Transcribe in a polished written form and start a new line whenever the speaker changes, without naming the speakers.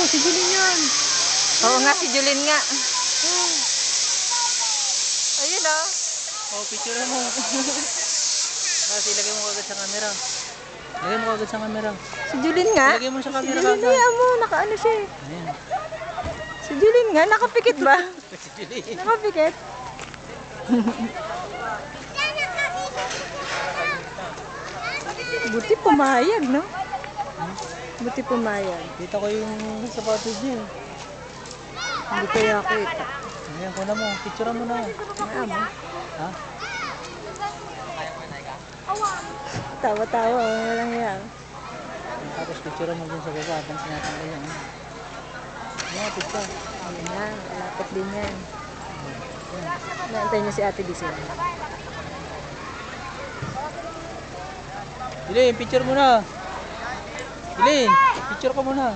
si Julin yan.
Oo nga, si Julin nga. Ayun o.
Oh, picture mo. Kasi ilagay mo agad sa camera. Ilagay mo agad sa camera.
Si Julin nga.
Ilagay mo sa
Si
camera
Julin
agad.
nga mo, nakaano siya eh.
Ayan.
Si Julin nga, nakapikit ba?
Si Julin.
Nakapikit? Buti pumayag, no? Buti pumayag.
Kita ko yung sapatos niya.
Hindi kaya kita.
Ayan, kuna mo. Picture mo na.
Ano?
Ha?
Tawa-tawa, wala lang yan.
Tapos picture mo dyan sa baba. Habang sinatanggal yan. Ayan, picture.
Ayan na, malapit din yan. Naantay niyo si Ate Lisa.
Julin, picture mo na. Julin, picture ka muna.